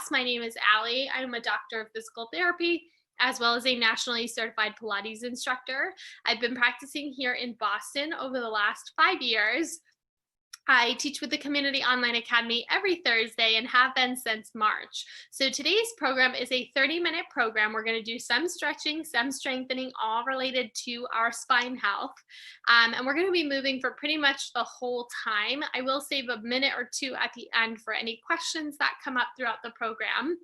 class. My name is Allie. I'm a doctor of physical therapy as well as a nationally certified Pilates instructor. I've been practicing here in Boston over the last 5 years. I teach with the Community Online Academy every Thursday and have been since March. So today's program is a 30-minute program. We're going to do some stretching, some strengthening, all related to our spine health. And we're going to be moving for pretty much the whole time. I will save a minute or two at the end for any questions that come up throughout the program.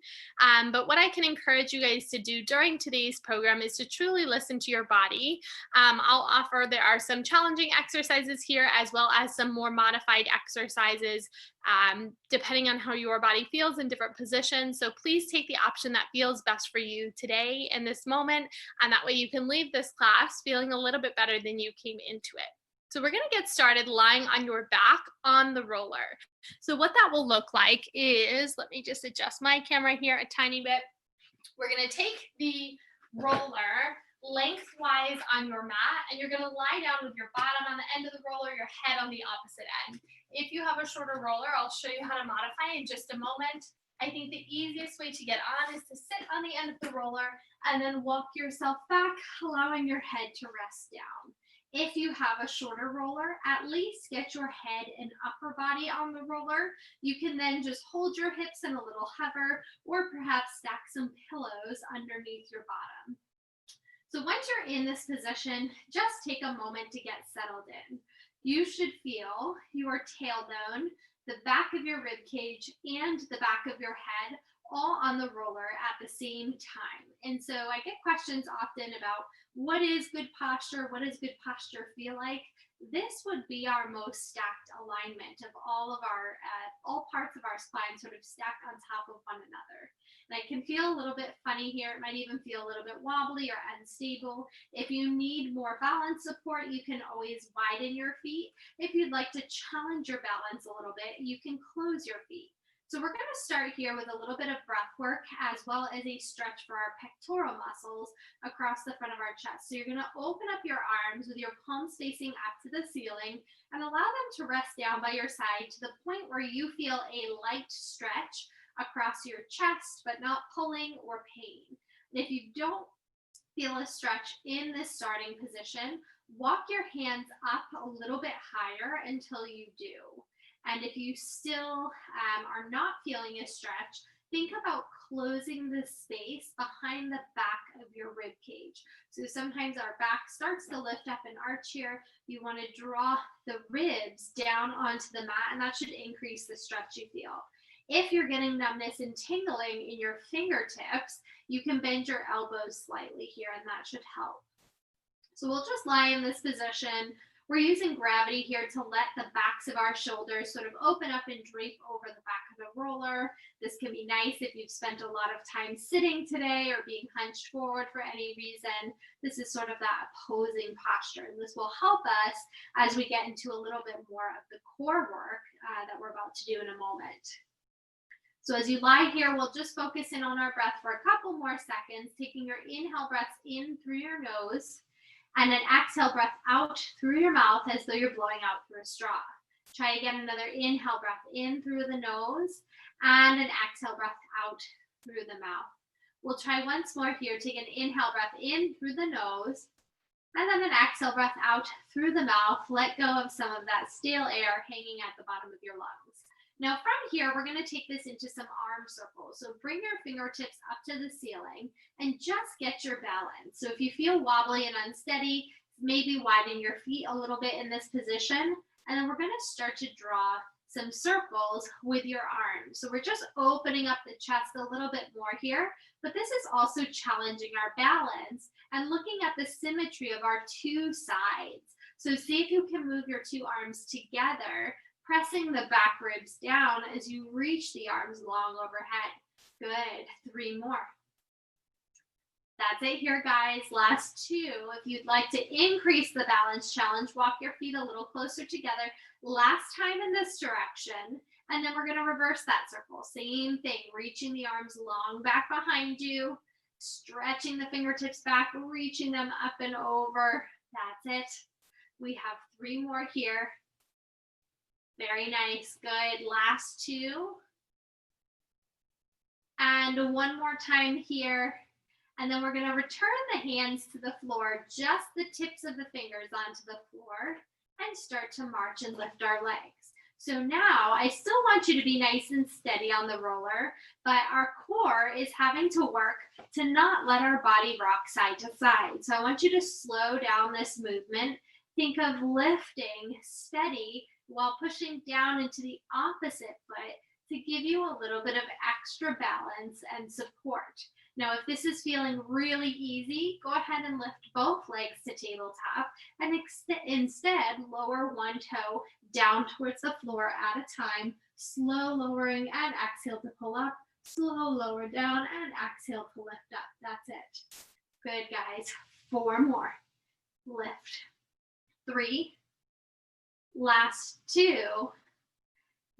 But what I can encourage you guys to do during today's program is to truly listen to your body. I'll offer, there are some challenging exercises here as well as some more modified exercises depending on how your body feels in different positions. So please take the option that feels best for you today in this moment, and that way you can leave this class feeling a little bit better than you came into it. So we're going to get started lying on your back on the roller. So what that will look like is, let me just adjust my camera here a tiny bit. We're going to take the roller lengthwise on your mat, and you're going to lie down with your bottom on the end of the roller, your head on the opposite end. If you have a shorter roller, I'll show you how to modify in just a moment. I think the easiest way to get on is to sit on the end of the roller and then walk yourself back, allowing your head to rest down. If you have a shorter roller, at least get your head and upper body on the roller. You can then just hold your hips in a little hover, or perhaps stack some pillows underneath your bottom. So once you're in this position, just take a moment to get settled in. You should feel your tailbone, the back of your rib cage, and the back of your head all on the roller at the same time. And so I get questions often about what is good posture? What does good posture feel like? This would be our most stacked alignment of all parts of our spine sort of stacked on top of one another. And it can feel a little bit funny here. It might even feel a little bit wobbly or unstable. If you need more balance support, you can always widen your feet. If you'd like to challenge your balance a little bit, you can close your feet. So we're going to start here with a little bit of breath work as well as a stretch for our pectoral muscles across the front of our chest. So you're going to open up your arms with your palms facing up to the ceiling and allow them to rest down by your side to the point where you feel a light stretch across your chest, but not pulling or pain. And if you don't feel a stretch in this starting position, walk your hands up a little bit higher until you do. And if you still are not feeling a stretch, think about closing the space behind the back of your rib cage. So sometimes our back starts to lift up and arch here. You want to draw the ribs down onto the mat, and that should increase the stretch you feel. If you're getting numbness and tingling in your fingertips, you can bend your elbows slightly here, and that should help. So we'll just lie in this position. We're using gravity here to let the backs of our shoulders sort of open up and drape over the back of the roller. This can be nice if you've spent a lot of time sitting today or being hunched forward for any reason. This is sort of that opposing posture, and this will help us as we get into a little bit more of the core work that we're about to do in a moment. So as you lie here, we'll just focus in on our breath for a couple more seconds, taking your inhale breaths in through your nose, and an exhale breath out through your mouth as though you're blowing out through a straw. Try again, another inhale breath in through the nose, and an exhale breath out through the mouth. We'll try once more here. Take an inhale breath in through the nose, and then an exhale breath out through the mouth. Let go of some of that stale air hanging at the bottom of your lungs. Now from here, we're going to take this into some arm circles. So bring your fingertips up to the ceiling and just get your balance. So if you feel wobbly and unsteady, maybe widen your feet a little bit in this position. And then we're going to start to draw some circles with your arms. So we're just opening up the chest a little bit more here, but this is also challenging our balance and looking at the symmetry of our two sides. So see if you can move your two arms together, pressing the back ribs down as you reach the arms long overhead. Good. 3 more. That's it here, guys. Last 2. If you'd like to increase the balance challenge, walk your feet a little closer together. Last time in this direction, and then we're going to reverse that circle. Same thing, reaching the arms long back behind you, stretching the fingertips back, reaching them up and over. That's it. We have 3 more here. Very nice. Good. Last 2. And one more time here. And then we're going to return the hands to the floor, just the tips of the fingers onto the floor, and start to march and lift our legs. So now I still want you to be nice and steady on the roller, but our core is having to work to not let our body rock side to side. So I want you to slow down this movement. Think of lifting steady while pushing down into the opposite foot to give you a little bit of extra balance and support. Now, if this is feeling really easy, go ahead and lift both legs to tabletop and instead lower one toe down towards the floor at a time, slow lowering and exhale to pull up, slow lower down and exhale to lift up. That's it. Good, guys. 4 more. Lift. 3. Last 2.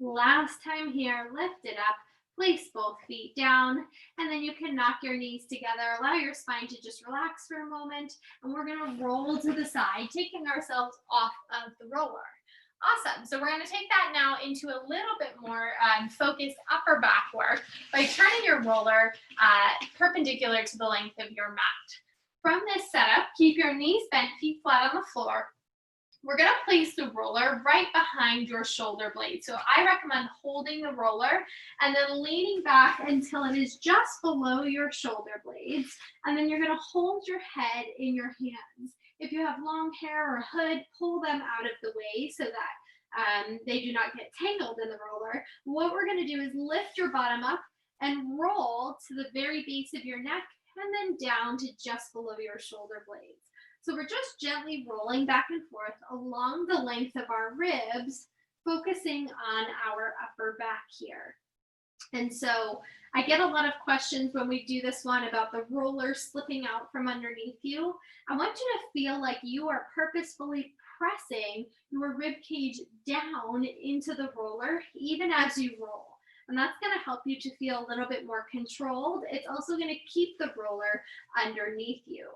Last time here, lift it up. Place both feet down, and then you can knock your knees together. Allow your spine to just relax for a moment, and we're going to roll to the side, taking ourselves off of the roller. Awesome. So we're going to take that now into a little bit more focused upper back work by turning your roller perpendicular to the length of your mat. From this setup, keep your knees bent, feet flat on the floor. We're going to place the roller right behind your shoulder blade. So I recommend holding the roller and then leaning back until it is just below your shoulder blades. And then you're going to hold your head in your hands. If you have long hair or a hood, pull them out of the way so that they do not get tangled in the roller. What we're going to do is lift your bottom up and roll to the very base of your neck and then down to just below your shoulder blades. So we're just gently rolling back and forth along the length of our ribs, focusing on our upper back here. And so I get a lot of questions when we do this one about the roller slipping out from underneath you. I want you to feel like you are purposefully pressing your rib cage down into the roller, even as you roll. And that's going to help you to feel a little bit more controlled. It's also going to keep the roller underneath you.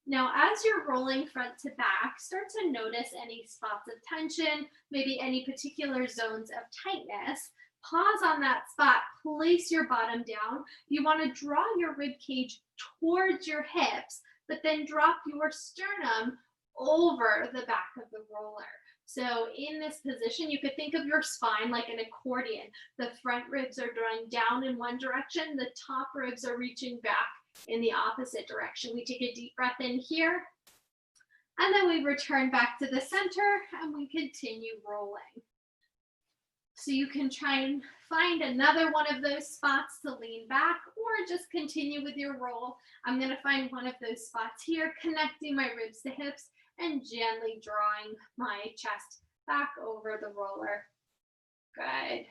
Now, as you're rolling front to back, start to notice any spots of tension, maybe any particular zones of tightness. Pause on that spot, place your bottom down. You want to draw your rib cage towards your hips, but then drop your sternum over the back of the roller. So in this position, you could think of your spine like an accordion. The front ribs are drawing down in one direction, the top ribs are reaching back in the opposite direction. We take a deep breath in here, and then we return back to the center and we continue rolling. So you can try and find another one of those spots to lean back or just continue with your roll. I'm going to find one of those spots here, connecting my ribs to hips and gently drawing my chest back over the roller. Good.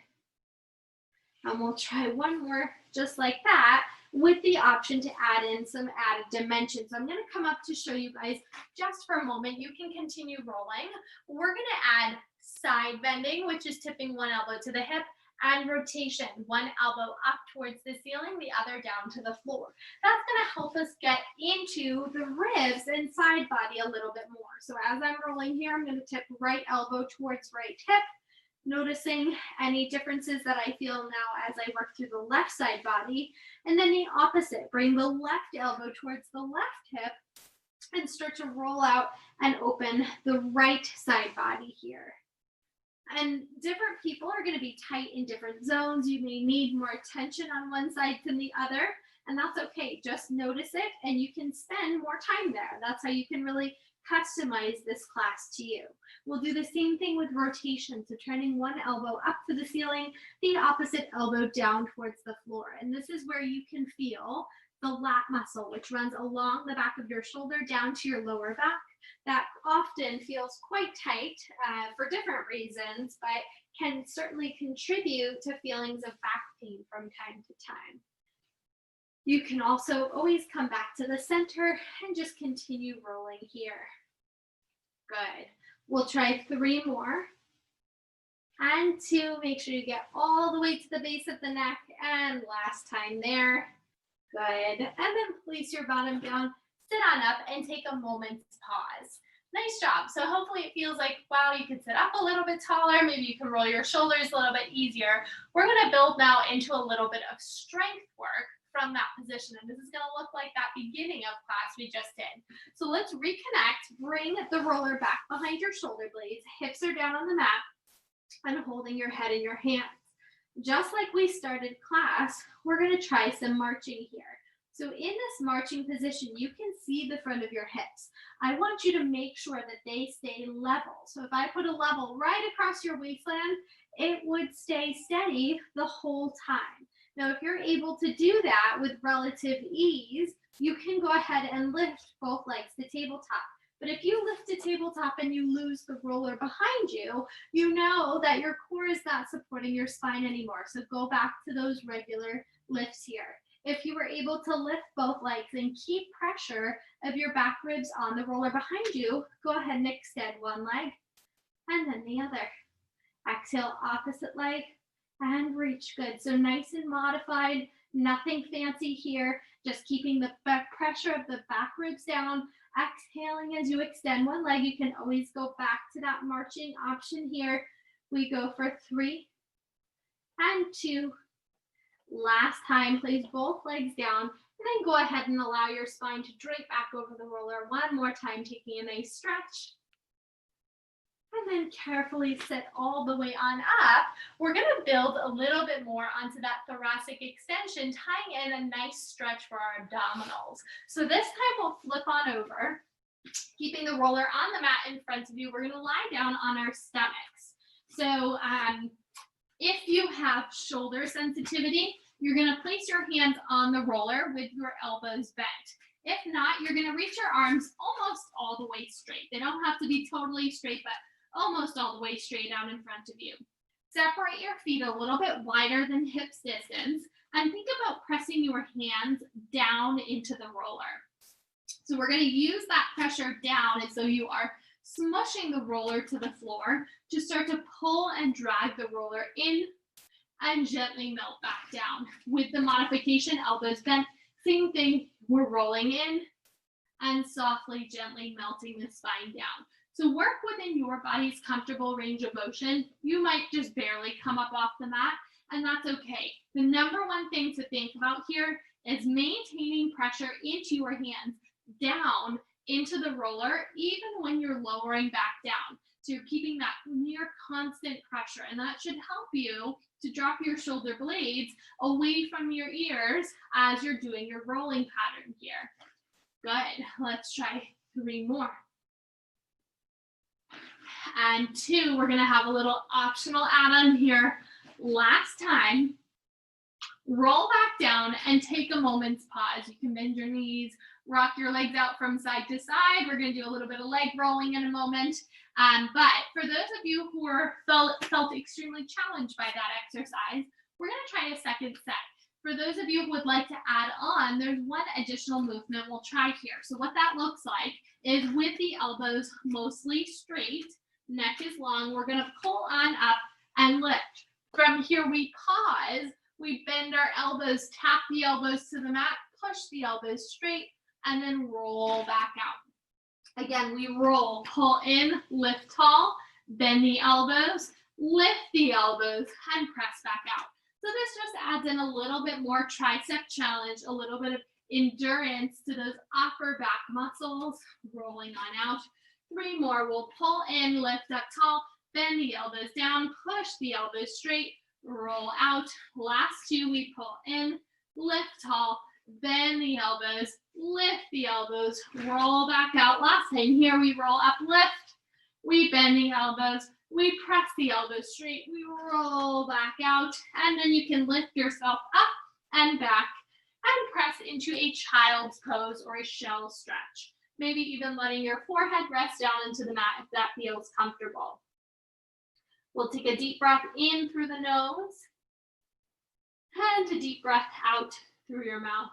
And we'll try one more just like that, with the option to add in some added dimension. So I'm going to come up to show you guys just for a moment. You can continue rolling. We're going to add side bending, which is tipping one elbow to the hip, and rotation, one elbow up towards the ceiling, the other down to the floor. That's going to help us get into the ribs and side body a little bit more. So as I'm rolling here, I'm going to tip right elbow towards right hip, noticing any differences that I feel now as I work through the left side body. And then the opposite, bring the left elbow towards the left hip and start to roll out and open the right side body here. And different people are going to be tight in different zones. You may need more tension on one side than the other, and that's okay. Just notice it and you can spend more time there. That's how you can really customize this class to you. We'll do the same thing with rotation. So turning one elbow up to the ceiling, the opposite elbow down towards the floor. And this is where you can feel the lat muscle, which runs along the back of your shoulder down to your lower back. That often feels quite tight for different reasons, but can certainly contribute to feelings of back pain from time to time. You can also always come back to the center and just continue rolling here. Good. We'll try 3 more. And 2, make sure you get all the way to the base of the neck. And last time there. Good. And then place your bottom down, sit on up, and take a moment's pause. Nice job. So hopefully it feels like, wow, you can sit up a little bit taller. Maybe you can roll your shoulders a little bit easier. We're going to build now into a little bit of strength work from that position. And this is going to look like that beginning of class we just did. So let's reconnect. Bring the roller back behind your shoulder blades. Hips are down on the mat and holding your head in your hands. Just like we started class, we're going to try some marching here. So in this marching position, you can see the front of your hips. I want you to make sure that they stay level. So if I put a level right across your waistline, it would stay steady the whole time. Now, if you're able to do that with relative ease, you can go ahead and lift both legs to tabletop. But if you lift to tabletop and you lose the roller behind you, you know that your core is not supporting your spine anymore. So go back to those regular lifts here. If you were able to lift both legs and keep pressure of your back ribs on the roller behind you, go ahead and extend one leg and then the other. Exhale, opposite leg and reach. Good. So nice and modified, nothing fancy here, just keeping the pressure of the back ribs down. Exhaling as you extend one leg. You can always go back to that marching option here. We go for 3 and 2. Last time, place both legs down, and then go ahead and allow your spine to drape back over the roller one more time, taking a nice stretch. And then carefully sit all the way on up. We're going to build a little bit more onto that thoracic extension, tying in a nice stretch for our abdominals. So this time we'll flip on over, keeping the roller on the mat in front of you. We're going to lie down on our stomachs. So if you have shoulder sensitivity, you're going to place your hands on the roller with your elbows bent. If not, you're going to reach your arms almost all the way straight. They don't have to be totally straight, but almost all the way straight out in front of you. Separate your feet a little bit wider than hips distance and think about pressing your hands down into the roller. So we're going to use that pressure down, and so you are smushing the roller to the floor to start to pull and drag the roller in and gently melt back down. With the modification, elbows bent, same thing, we're rolling in and softly, gently melting the spine down. So work within your body's comfortable range of motion. You might just barely come up off the mat, and that's okay. The number one thing to think about here is maintaining pressure into your hands down into the roller, even when you're lowering back down. So you're keeping that near constant pressure, and that should help you to drop your shoulder blades away from your ears as you're doing your rolling pattern here. Good. Let's try 3 more. And 2, we're going to have a little optional add-on here. Last time, roll back down and take a moment's pause. You can bend your knees, rock your legs out from side to side. We're going to do a little bit of leg rolling in a moment. But for those of you who felt extremely challenged by that exercise, we're going to try a second set. For those of you who would like to add on, there's one additional movement we'll try here. So what that looks like is with the elbows mostly straight, neck is long, we're going to pull on up and lift. From here, we pause, we bend our elbows, tap the elbows to the mat, push the elbows straight, and then roll back out. Again, we roll, pull in, lift tall, bend the elbows, lift the elbows, and press back out. So this just adds in a little bit more tricep challenge, a little bit of endurance to those upper back muscles. Rolling on out. 3 more. We'll pull in, lift up tall, bend the elbows down, push the elbows straight, roll out. Last 2, we pull in, lift tall, bend the elbows, lift the elbows, roll back out. Last time here, we roll up, lift, we bend the elbows, we press the elbows straight, we roll back out, and then you can lift yourself up and back and press into a child's pose or a shell stretch. Maybe even letting your forehead rest down into the mat if that feels comfortable. We'll take a deep breath in through the nose and a deep breath out through your mouth.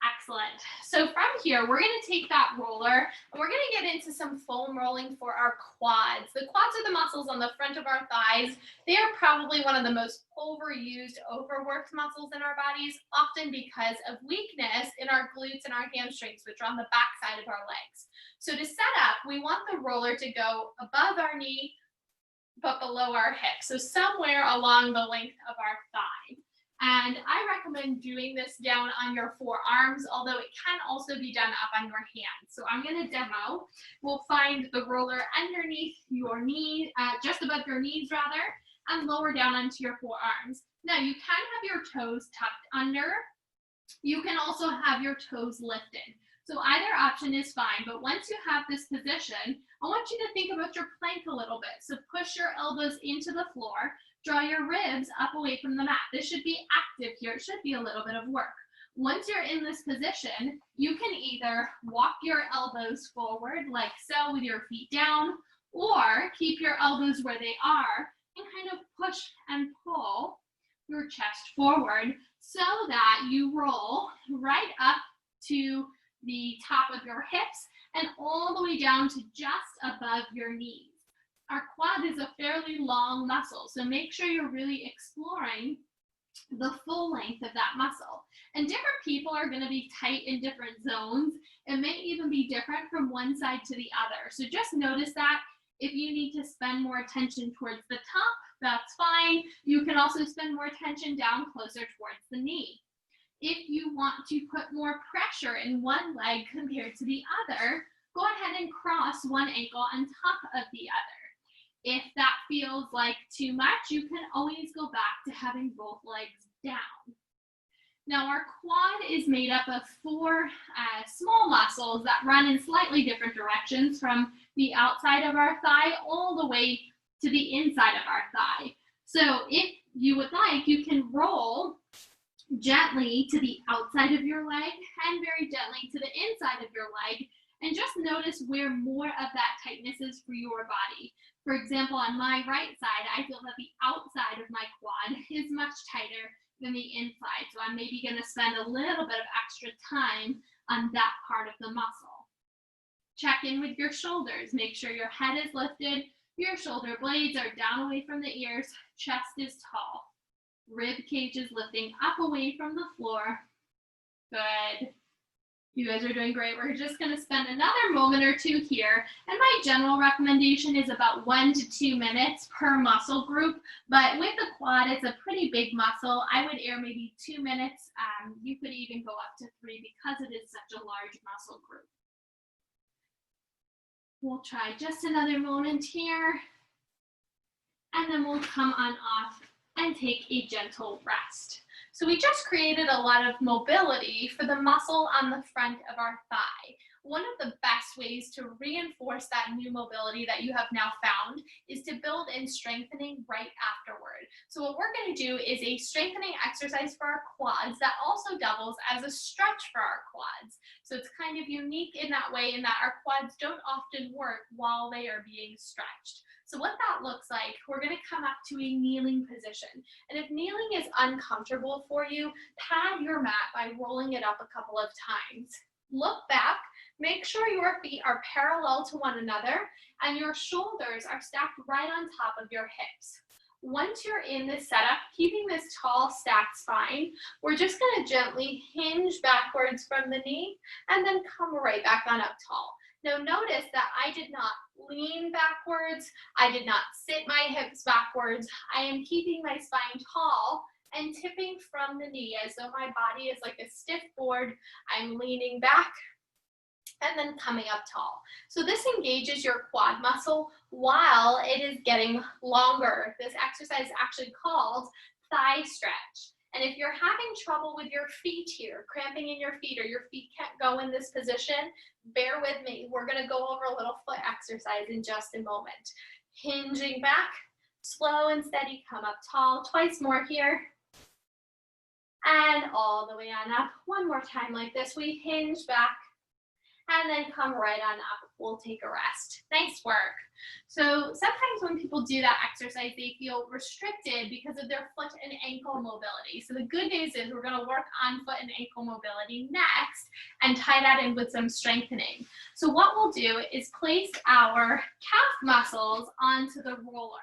Excellent. So from here, we're going to take that roller and we're going to get into some foam rolling for our quads. The quads are the muscles on the front of our thighs. They are probably one of the most overused, overworked muscles in our bodies, often because of weakness in our glutes and our hamstrings, which are on the back side of our legs. So to set up, we want the roller to go above our knee, but below our hip. So somewhere along the length of our thigh. And I recommend doing this down on your forearms, although it can also be done up on your hands. So I'm going to demo. We'll find the roller underneath your knee, just above your knees rather, and lower down onto your forearms. Now you can have your toes tucked under. You can also have your toes lifted. So either option is fine, but once you have this position, I want you to think about your plank a little bit. So push your elbows into the floor, draw your ribs up away from the mat. This should be active here. It should be a little bit of work. Once you're in this position, you can either walk your elbows forward like so with your feet down, or keep your elbows where they are and kind of push and pull your chest forward so that you roll right up to the top of your hips and all the way down to just above your knees. Our quad is a fairly long muscle, so make sure you're really exploring the full length of that muscle. And different people are going to be tight in different zones. It may even be different from one side to the other. So just notice that. If you need to spend more attention towards the top, that's fine. You can also spend more attention down closer towards the knee. If you want to put more pressure in one leg compared to the other, go ahead and cross one ankle on top of the other. If that feels like too much, you can always go back to having both legs down. Now our quad is made up of four small muscles that run in slightly different directions from the outside of our thigh all the way to the inside of our thigh. So if you would like, you can roll gently to the outside of your leg and very gently to the inside of your leg, and just notice where more of that tightness is for your body. For example, on my right side, I feel that the outside of my quad is much tighter than the inside. So I'm maybe going to spend a little bit of extra time on that part of the muscle. Check in with your shoulders. Make sure your head is lifted. Your shoulder blades are down away from the ears. Chest is tall. Rib cage is lifting up away from the floor. Good. You guys are doing great. We're just going to spend another moment or two here. And my general recommendation is about 1 to 2 minutes per muscle group. But with the quad, it's a pretty big muscle. I would err maybe 2 minutes. You could even go up to 3 because it is such a large muscle group. We'll try just another moment here. And then we'll come on off and take a gentle rest. So we just created a lot of mobility for the muscle on the front of our thigh. One of the best ways to reinforce that new mobility that you have now found is to build in strengthening right afterward. So what we're going to do is a strengthening exercise for our quads that also doubles as a stretch for our quads. So it's kind of unique in that way, in that our quads don't often work while they are being stretched. So what that looks like, we're going to come up to a kneeling position. And if kneeling is uncomfortable for you, pad your mat by rolling it up a couple of times. Look back, make sure your feet are parallel to one another and your shoulders are stacked right on top of your hips. Once you're in this setup, keeping this tall stacked spine, we're just going to gently hinge backwards from the knee and then come right back on up tall. Now notice that I did not lean backwards. I did not sit my hips backwards. I am keeping my spine tall and tipping from the knee as though my body is like a stiff board. I'm leaning back and then coming up tall. So this engages your quad muscle while it is getting longer. This exercise is actually called thigh stretch. And if you're having trouble with your feet here, cramping in your feet, or your feet can't go in this position, bear with me. We're going to go over a little foot exercise in just a moment. Hinging back, slow and steady, come up tall. Twice more here. And all the way on up. One more time like this. We hinge back and then come right on up. We'll take a rest. Nice work. So sometimes sometimes when people do that exercise, they feel restricted because of their foot and ankle mobility. So the good news is we're going to work on foot and ankle mobility next and tie that in with some strengthening. So what we'll do is place our calf muscles onto the roller.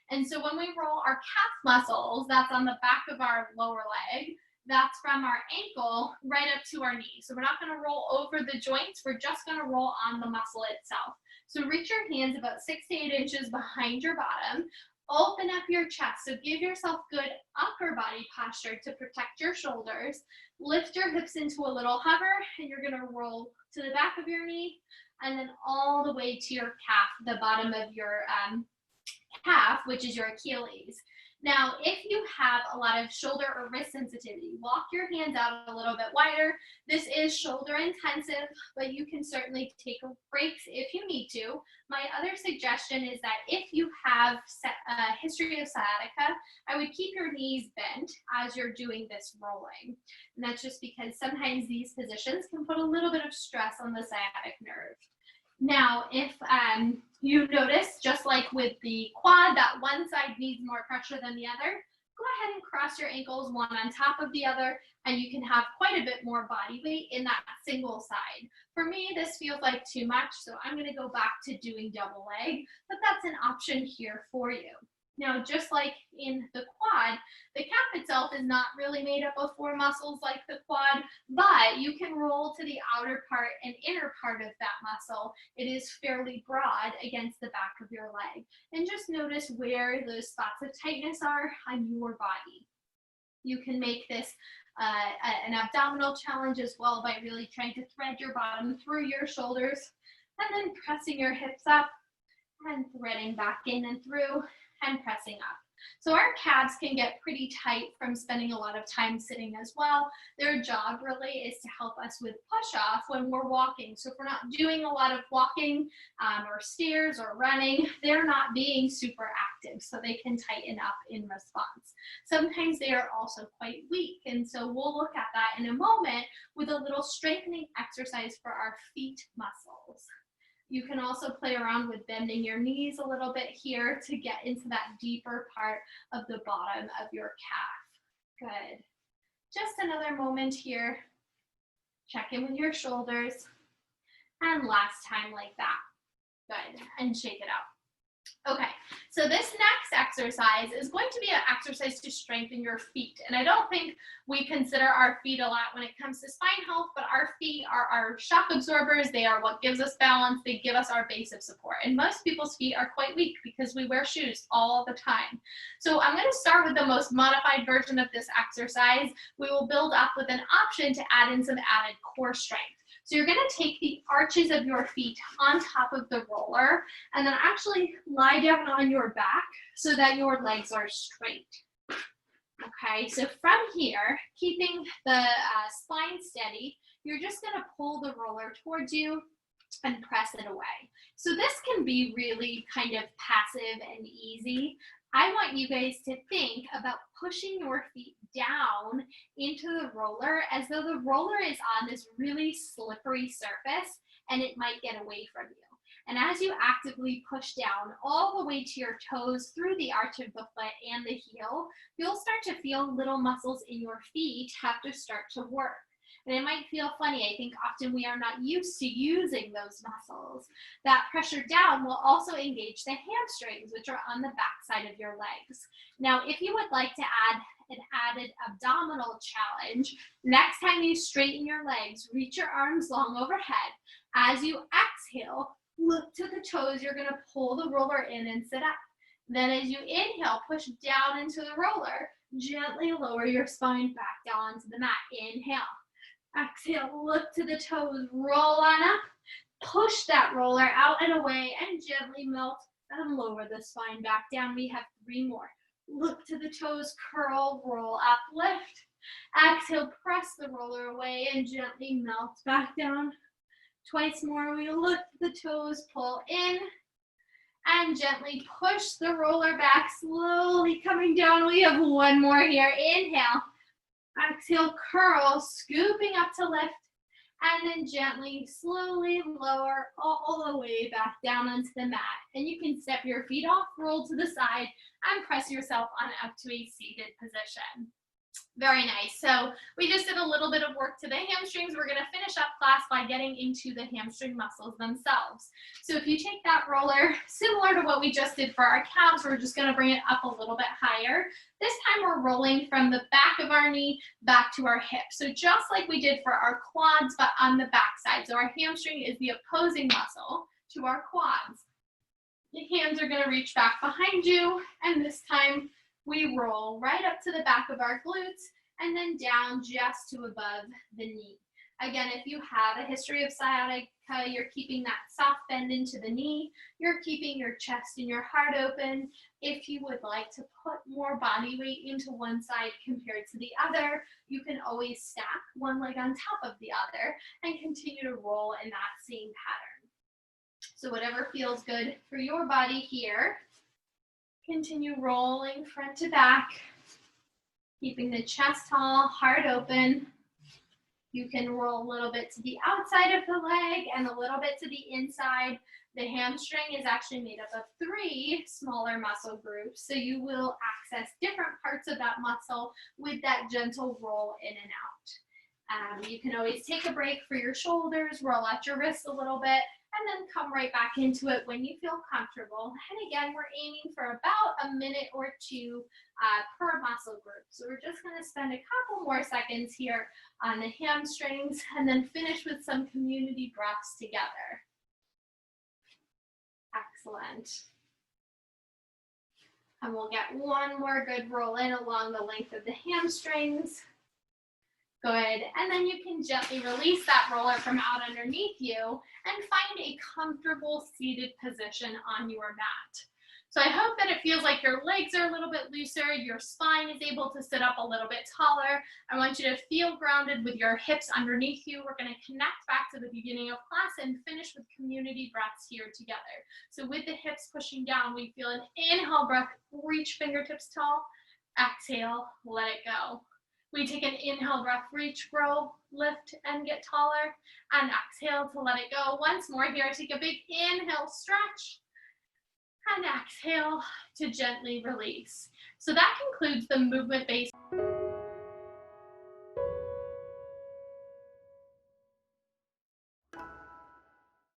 And so when we roll our calf muscles, that's on the back of our lower leg, that's from our ankle right up to our knee. So we're not going to roll over the joints, we're just going to roll on the muscle itself. So reach your hands about 6 to 8 inches behind your bottom. Open up your chest. So give yourself good upper body posture to protect your shoulders. Lift your hips into a little hover, and you're going to roll to the back of your knee and then all the way to your calf, the bottom of your calf, which is your Achilles. Now, if you have a lot of shoulder or wrist sensitivity, walk your hands out a little bit wider. This is shoulder intensive, but you can certainly take breaks if you need to. My other suggestion is that if you have a history of sciatica, I would keep your knees bent as you're doing this rolling. And that's just because sometimes these positions can put a little bit of stress on the sciatic nerve. Now, if you notice, just like with the quad, that one side needs more pressure than the other, go ahead and cross your ankles one on top of the other, and you can have quite a bit more body weight in that single side. For me, this feels like too much, so I'm going to go back to doing double leg, but that's an option here for you. Now, just like in the quad, the calf itself is not really made up of 4 muscles like the quad, but you can roll to the outer part and inner part of that muscle. It is fairly broad against the back of your leg. And just notice where those spots of tightness are on your body. You can make this an abdominal challenge as well by really trying to thread your bottom through your shoulders and then pressing your hips up and threading back in and through and pressing up. So our calves can get pretty tight from spending a lot of time sitting as well. Their job really is to help us with push off when we're walking. So if we're not doing a lot of walking or stairs or running, they're not being super active, so they can tighten up in response. Sometimes they are also quite weak, and so we'll look at that in a moment with a little strengthening exercise for our feet muscles. You can also play around with bending your knees a little bit here to get into that deeper part of the bottom of your calf. Good. Just another moment here. Check in with your shoulders. And last time like that. Good. And shake it out. Okay, so this next exercise is going to be an exercise to strengthen your feet. And I don't think we consider our feet a lot when it comes to spine health, but our feet are our shock absorbers. They are what gives us balance. They give us our base of support. And most people's feet are quite weak because we wear shoes all the time. So I'm going to start with the most modified version of this exercise. We will build up with an option to add in some added core strength. So you're going to take the arches of your feet on top of the roller and then actually lie down on your back so that your legs are straight. Okay, so from here, keeping the spine steady, you're just going to pull the roller towards you and press it away. So this can be really kind of passive and easy. I want you guys to think about pushing your feet down into the roller as though the roller is on this really slippery surface and it might get away from you. And as you actively push down all the way to your toes through the arch of the foot and the heel, you'll start to feel little muscles in your feet have to start to work. And it might feel funny. I think often we are not used to using those muscles. That pressure down will also engage the hamstrings, which are on the back side of your legs. Now, if you would like to add an added abdominal challenge, next time you straighten your legs, reach your arms long overhead. As you exhale, look to the toes. You're going to pull the roller in and sit up. Then as you inhale, push down into the roller. Gently lower your spine back down onto the mat. Inhale. Exhale, look to the toes, roll on up, push that roller out and away, and gently melt and lower the spine back down. We have 3 more. Look to the toes, curl, roll up, lift. Exhale, press the roller away and gently melt back down. Twice more, we look to the toes, pull in, and gently push the roller back, slowly coming down. We have 1 more here. Inhale. Exhale, curl, scooping up to lift. and then gently, slowly lower all the way back down onto the mat. And you can step your feet off, roll to the side, and press yourself on up to a seated position. Very nice. So we just did a little bit of work to the hamstrings. We're going to finish up class by getting into the hamstring muscles themselves. So if you take that roller, similar to what we just did for our calves, we're just going to bring it up a little bit higher. This time we're rolling from the back of our knee back to our hip. So just like we did for our quads, but on the back side. So our hamstring is the opposing muscle to our quads. The hands are going to reach back behind you, and this time we roll right up to the back of our glutes and then down just to above the knee. Again, if you have a history of sciatica, you're keeping that soft bend into the knee, you're keeping your chest and your heart open. If you would like to put more body weight into one side compared to the other, you can always stack one leg on top of the other and continue to roll in that same pattern. So whatever feels good for your body here. Continue rolling front to back, keeping the chest tall, heart open. You can roll a little bit to the outside of the leg and a little bit to the inside. The hamstring is actually made up of 3 smaller muscle groups, so you will access different parts of that muscle with that gentle roll in and out. You can always take a break for your shoulders, roll out your wrists a little bit, and then come right back into it when you feel comfortable. And again, we're aiming for about a minute or 2 per muscle group. So we're just going to spend a couple more seconds here on the hamstrings and then finish with some community breaths together. Excellent. And we'll get one more good roll in along the length of the hamstrings. Good, and then you can gently release that roller from out underneath you and find a comfortable seated position on your mat. So I hope that it feels like your legs are a little bit looser, your spine is able to sit up a little bit taller. I want you to feel grounded with your hips underneath you. We're going to connect back to the beginning of class and finish with community breaths here together. So with the hips pushing down, we feel an inhale breath, reach fingertips tall, exhale, let it go. We take an inhale breath, reach, grow, lift, and get taller, and exhale to let it go. Once more here, take a big inhale, stretch, and exhale to gently release. So that concludes the movement-based